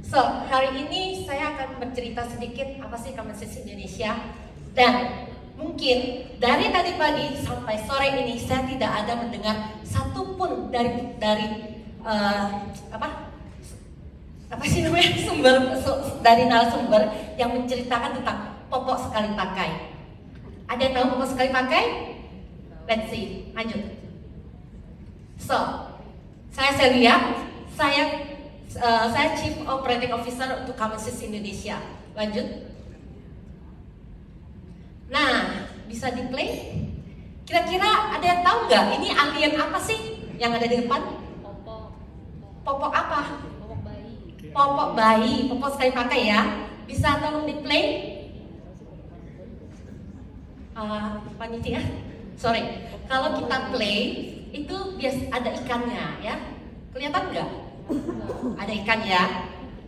So, hari ini saya akan bercerita sedikit apa sih Common Sense Indonesia. Dan mungkin dari tadi pagi sampai sore ini saya tidak ada mendengar satupun dari apa sih namanya dari narasumber yang menceritakan tentang popok sekali pakai. Ada yang tahu popok sekali pakai? Let's see, lanjut. So, saya Celia, saya Chief Operating Officer untuk Common Sense Indonesia. Lanjut. Nah, bisa di play? Kira-kira ada yang tahu nggak? Ini alien apa sih yang ada di depan? Popok apa? Popok bayi. Popok bayi, popok sekali pakai ya. Bisa tolong di play? Panitia, sorry. Kalau kita play itu biasa ada ikannya ya. Kelihatan nggak? Ada ikan ya.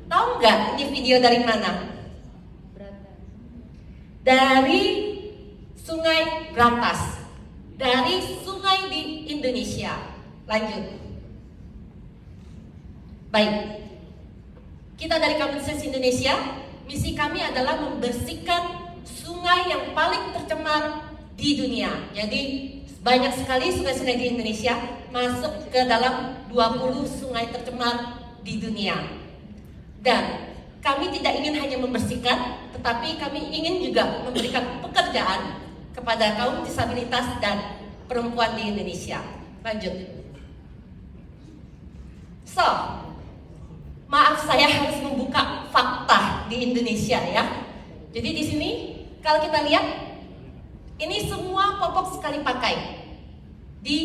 Tahu nggak ini video dari mana? Dari Sungai Brantas. Dari sungai di Indonesia. Lanjut. Baik. Kita dari Common Sense Indonesia, misi kami adalah membersihkan sungai yang paling tercemar di dunia. Jadi banyak sekali sungai-sungai di Indonesia masuk ke dalam 20 sungai tercemar di dunia. Dan kami tidak ingin hanya membersihkan, tetapi kami ingin juga memberikan pekerjaan kepada kaum disabilitas dan perempuan di Indonesia. Lanjut. So, maaf saya harus membuka fakta di Indonesia ya. Jadi di sini kalau kita lihat ini semua popok sekali pakai di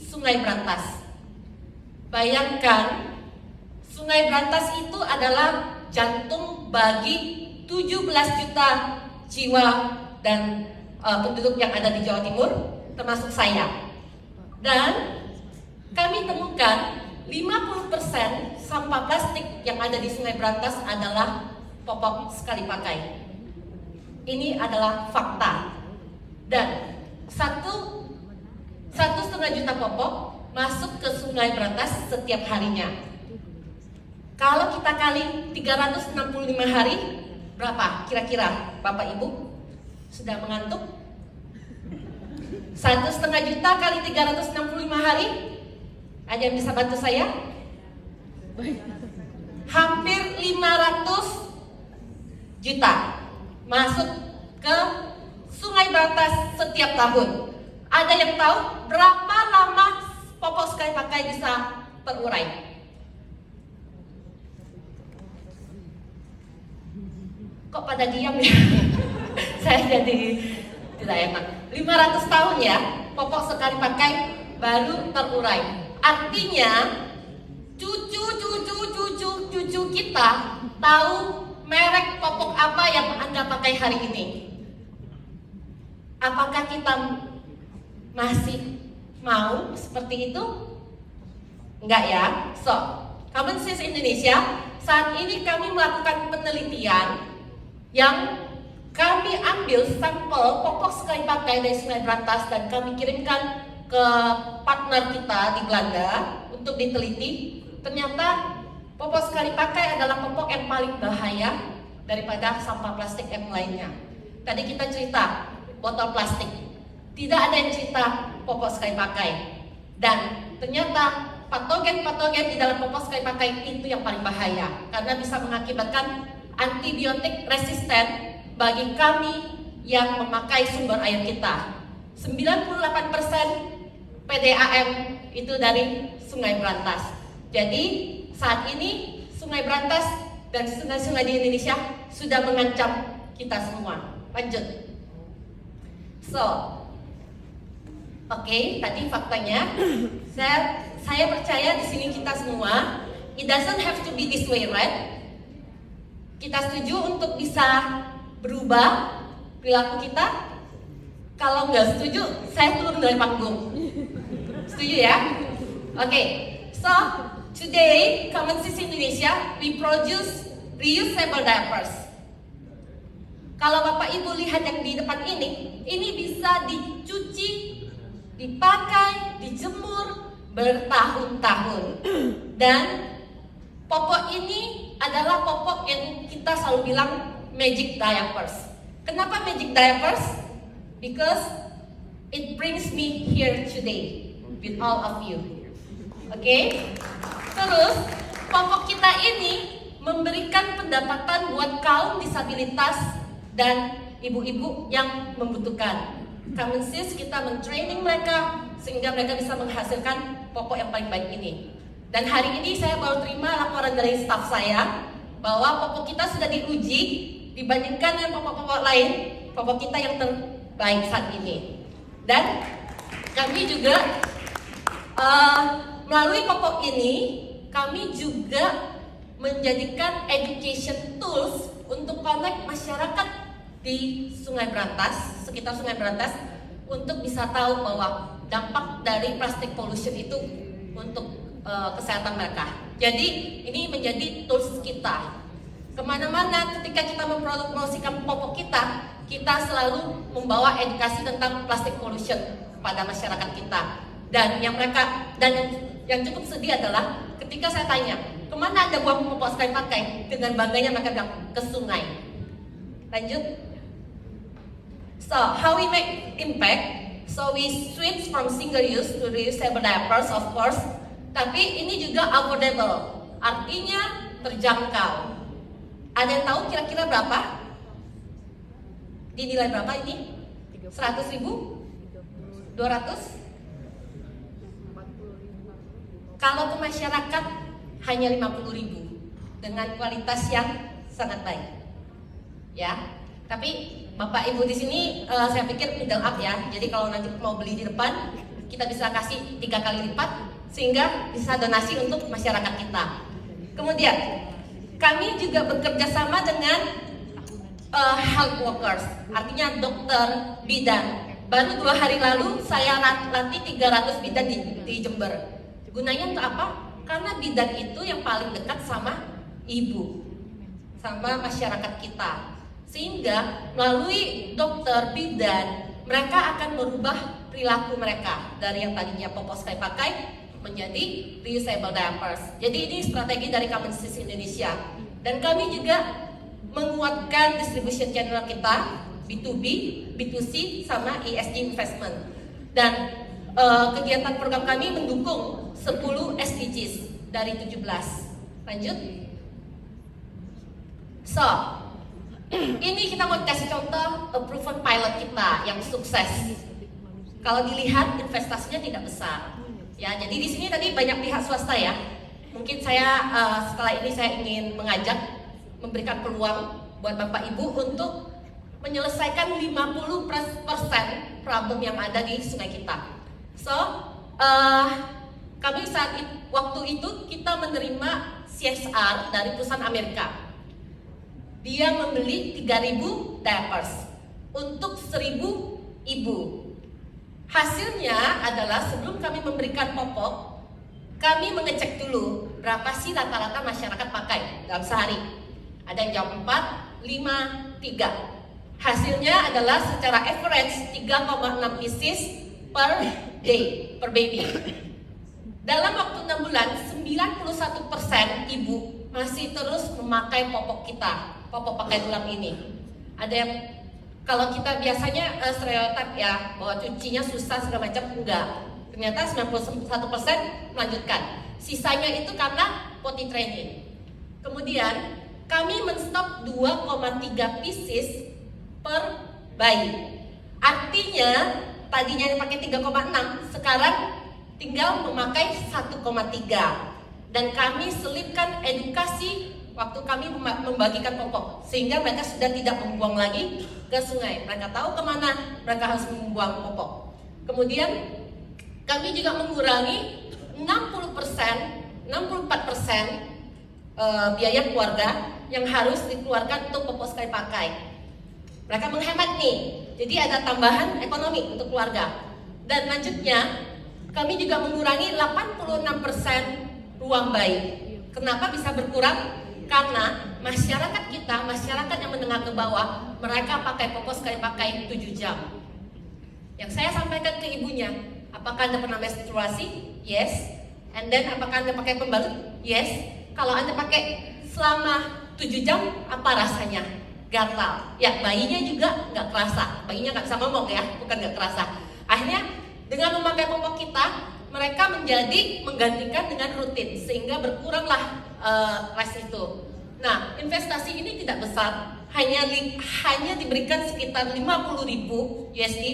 Sungai Brantas. Bayangkan Sungai Brantas itu adalah jantung bagi 17 juta jiwa dan penduduk yang ada di Jawa Timur, termasuk saya. Dan kami temukan 50% sampah plastik yang ada di Sungai Brantas adalah popok sekali pakai. Ini adalah fakta. Dan 1,5 juta popok masuk ke Sungai Brantas setiap harinya. Kalau kita kali 365 hari, berapa kira-kira Bapak Ibu? Sudah mengantuk? 1,5 juta kali 365 hari? Ada yang bisa bantu saya? Hampir 500 juta masuk ke Sungai Brantas setiap tahun. Ada yang tahu berapa lama popok sekali pakai bisa terurai? Kok pada diam ya? Saya jadi tidak enak. 500 tahun ya, popok sekali pakai baru terurai. Artinya cucu kita tahu merek popok apa yang Anda pakai hari ini. Apakah kita masih mau seperti itu? Enggak ya. So, Common Sense Indonesia saat ini kami melakukan penelitian yang kami ambil sampel popok sekali pakai dari Sungai Brantas dan kami kirimkan ke partner kita di Belanda untuk diteliti. Ternyata popok sekali pakai adalah popok yang paling bahaya daripada sampah plastik yang lainnya. Tadi kita cerita botol plastik, tidak ada yang cerita popok sekali pakai. Dan ternyata patogen-patogen di dalam popok sekali pakai itu yang paling bahaya karena bisa mengakibatkan antibiotik resisten bagi kami yang memakai sumber air kita. 98% PDAM itu dari Sungai Brantas. Jadi saat ini Sungai Brantas dan sungai-sungai di Indonesia sudah mengancam kita semua. Lanjut. So, oke, tadi faktanya. Saya percaya di sini kita semua, it doesn't have to be this way, right? Kita setuju untuk bisa berubah perilaku kita? Kalau nggak setuju, saya turun dari panggung. Setuju ya? Oke, so today Common Sense Indonesia we produce reusable diapers. Kalau Bapak Ibu lihat yang di depan ini bisa dicuci, dipakai, dijemur bertahun-tahun. Dan popok ini adalah popok yang kita selalu bilang magic diapers. Kenapa magic diapers? Because it brings me here today with all of you. Oke? Terus popok kita ini memberikan pendapatan buat kaum disabilitas dan ibu-ibu yang membutuhkan. Kemensis kita mentraining mereka sehingga mereka bisa menghasilkan popok yang paling baik ini. Dan hari ini saya baru terima laporan dari staf saya bahwa popok kita sudah diuji dibandingkan dengan popok-popok lain, popok kita yang terbaik saat ini. Dan kami juga melalui popok ini kami juga menjadikan education tools untuk connect masyarakat di Sungai Berantas, sekitar Sungai Berantas, untuk bisa tahu bahwa dampak dari plastic pollution itu untuk kesehatan mereka. Jadi ini menjadi tools kita. Kemana-mana ketika kita mempromosikan popok kita selalu membawa edukasi tentang plastic pollution pada masyarakat kita. Dan yang cukup sedih adalah ketika saya tanya, kemana ada buang popok sekali pakai? Dengan bangganya mereka bilang, ke sungai. Lanjut. So, how we make impact? So, we switch from single use to reusable diapers, of course. Tapi ini juga affordable, artinya terjangkau. Ada yang tahu kira-kira berapa? Dinilai berapa ini? 100 ribu? 200? Kalau ke masyarakat hanya 50 ribu dengan kualitas yang sangat baik. Ya, tapi Bapak Ibu di sini saya pikir middle up ya. Jadi kalau nanti mau beli di depan, kita bisa kasih 3 kali lipat sehingga bisa donasi untuk masyarakat kita. Kemudian kami juga bekerja sama dengan health workers, artinya dokter, bidan. Baru 2 hari lalu saya latih 300 bidan di Jember. Gunanya untuk apa? Karena bidan itu yang paling dekat sama ibu, sama masyarakat kita. Sehingga melalui dokter, bidan, mereka akan merubah perilaku mereka dari yang tadinya popok sekali pakai menjadi reusable diapers. Jadi ini strategi dari Kemensis Indonesia. Dan kami juga menguatkan distribution channel kita, B2B, B2C, sama ESG investment. Dan kegiatan program kami mendukung 10 SDGs dari 17. Lanjut. So, ini kita mau kasih contoh proven pilot kita yang sukses. Kalau dilihat investasinya tidak besar. Ya, jadi di sini tadi banyak pihak swasta ya. Mungkin saya setelah ini saya ingin mengajak, memberikan peluang buat Bapak Ibu untuk menyelesaikan 50% problem yang ada di sungai kita. So, kami waktu itu kita menerima CSR dari perusahaan Amerika. Dia membeli 3.000 diapers untuk 1.000 ibu. Hasilnya adalah sebelum kami memberikan popok, kami mengecek dulu berapa sih rata-rata masyarakat pakai dalam sehari. Ada yang jawab 4, 5, 3. Hasilnya adalah secara average 3,6 pieces per day, per baby. Dalam waktu 6 bulan, 91% ibu masih terus memakai popok kita, popok pakai tulang ini. Ada yang kalau kita biasanya stereotip ya bahwa cucinya susah segala macam, enggak. Ternyata 91% melanjutkan. Sisanya itu karena potty training. Kemudian kami menstop 2,3 pieces per bayi. Artinya tadinya dipakai 3,6, sekarang tinggal memakai 1,3. Dan kami selipkan edukasi waktu kami membagikan popok, sehingga mereka sudah tidak membuang lagi ke sungai. Mereka tahu kemana mereka harus membuang popok. Kemudian kami juga mengurangi 64% biaya keluarga yang harus dikeluarkan untuk popok sekali pakai. Mereka menghemat nih, jadi ada tambahan ekonomi untuk keluarga. Dan lanjutnya kami juga mengurangi 86% ruang bayi. Kenapa bisa berkurang? Karena masyarakat kita, masyarakat yang menengah ke bawah, mereka pakai popok sekali pakai 7 jam. Yang saya sampaikan ke ibunya, apakah Anda pernah menstruasi? Yes. And then apakah Anda pakai pembalut? Yes. Kalau Anda pakai selama 7 jam apa rasanya? Gatal. Ya, bayinya juga nggak kerasa. Bayinya nggak bisa ngomong ya, bukan nggak kerasa. Akhirnya dengan memakai popok kita, mereka menggantikan dengan rutin sehingga berkuranglah rest itu. Nah, investasi ini tidak besar, hanya diberikan sekitar 50.000 USD,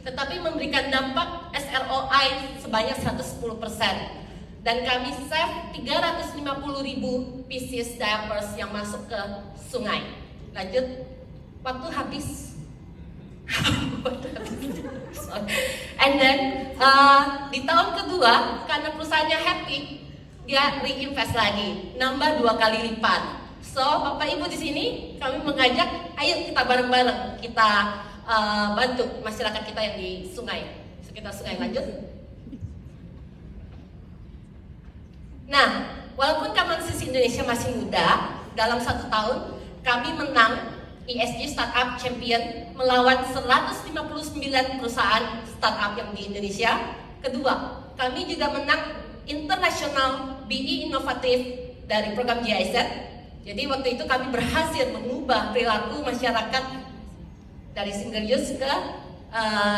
tetapi memberikan dampak SROI sebanyak 110%. Dan kami save 350.000 pieces diapers yang masuk ke sungai. Lanjut, waktu habis. And then di tahun kedua, karena perusahaannya happy, dia reinvest lagi, nambah 2 kali lipat. So, Bapak Ibu di sini kami mengajak, ayo kita bareng-bareng kita bantu masyarakat kita yang di sungai, sekitar sungai. Lanjut. Nah, walaupun Common Sense Indonesia masih muda, dalam 1 tahun kami menang ESG Startup Champion melawan 159 perusahaan startup yang di Indonesia. Kedua, kami juga menang International BI Inovatif dari program GIZ. Jadi waktu itu kami berhasil mengubah perilaku masyarakat dari single use ke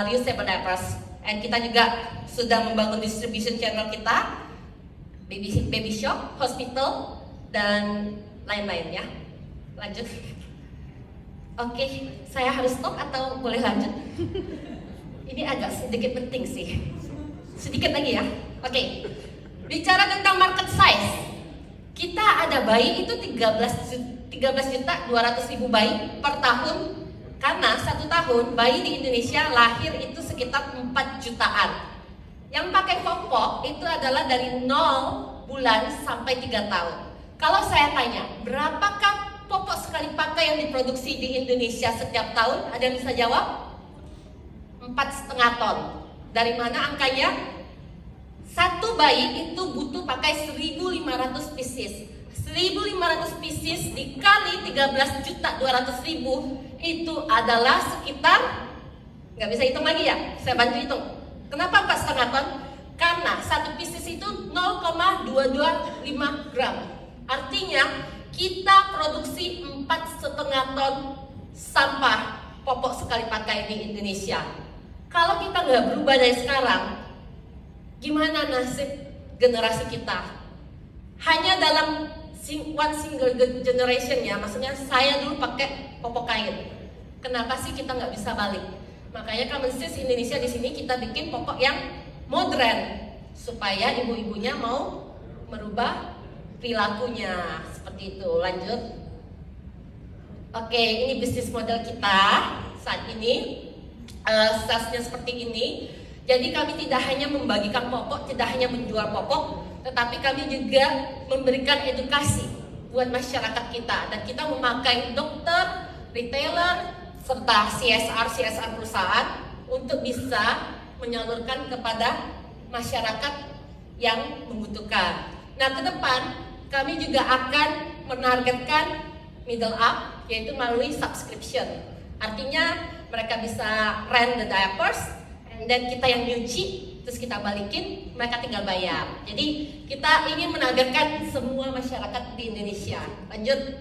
reusable diapers. Dan kita juga sudah membangun distribution channel kita, baby shop, hospital, dan lain-lain ya. Lanjut. Oke, saya harus stop atau boleh lanjut? Ini agak sedikit penting sih. Sedikit lagi ya. Oke. Bicara tentang market size. Kita ada bayi itu 13.200.000 bayi per tahun. Karena 1 tahun bayi di Indonesia lahir itu sekitar 4 jutaan. Yang pakai popok itu adalah dari 0 bulan sampai 3 tahun. Kalau saya tanya, berapakah popok sekali pakai yang diproduksi di Indonesia setiap tahun? Ada yang bisa jawab? 4,5 ton. Dari mana angkanya? 1 bayi itu butuh pakai 1.500 pieces. 1.500 pieces dikali 13.200.000 itu adalah sekitar, nggak bisa hitung lagi ya, saya bantu hitung. Kenapa 4,5 ton? Karena 1 pieces itu 0,225 gram. Artinya kita produksi 4,5 ton sampah popok sekali pakai di Indonesia. Kalau kita nggak berubah dari sekarang, gimana nasib generasi kita? Hanya dalam one single generation ya, maksudnya saya dulu pakai popok kain. Kenapa sih kita nggak bisa balik? Makanya Common Sense Indonesia di sini kita bikin popok yang modern supaya ibu-ibunya mau merubah perilakunya seperti itu. Lanjut. Oke, ini bisnis model kita saat ini. Salesnya seperti ini. Jadi kami tidak hanya membagikan popok, tidak hanya menjual popok, tetapi kami juga memberikan edukasi buat masyarakat kita. Dan kita memakai dokter, retailer, serta CSR perusahaan untuk bisa menyalurkan kepada masyarakat yang membutuhkan. Nah, ke depan kami juga akan menargetkan middle up, yaitu melalui subscription. Artinya mereka bisa rent the diapers, dan kita yang nyuci, terus kita balikin, mereka tinggal bayar. Jadi kita ingin menargetkan semua masyarakat di Indonesia. Lanjut.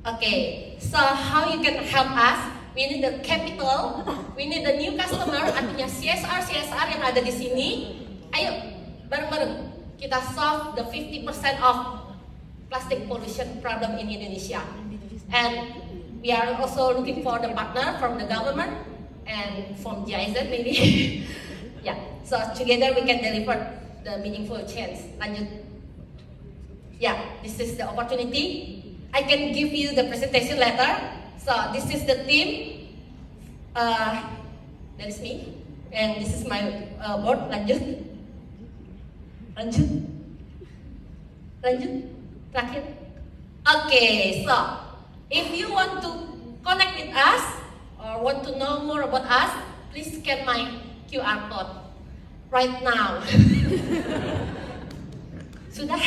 Okay, so how you can help us? We need the capital, we need the new customer, artinya CSR yang ada di sini. Ayo, bareng-bareng kita solve the 50% of plastic pollution problem in Indonesia. And we are also looking for the partner from the government and from GIZ maybe. Yeah, so together we can deliver the meaningful change. Lanjut. Yeah, this is the opportunity. I can give you the presentation later. So this is the team. That is me, and this is my board. Lanjut. Terakhir. Okay, so if you want to connect with us or want to know more about us, please scan my QR code right now. Sudah?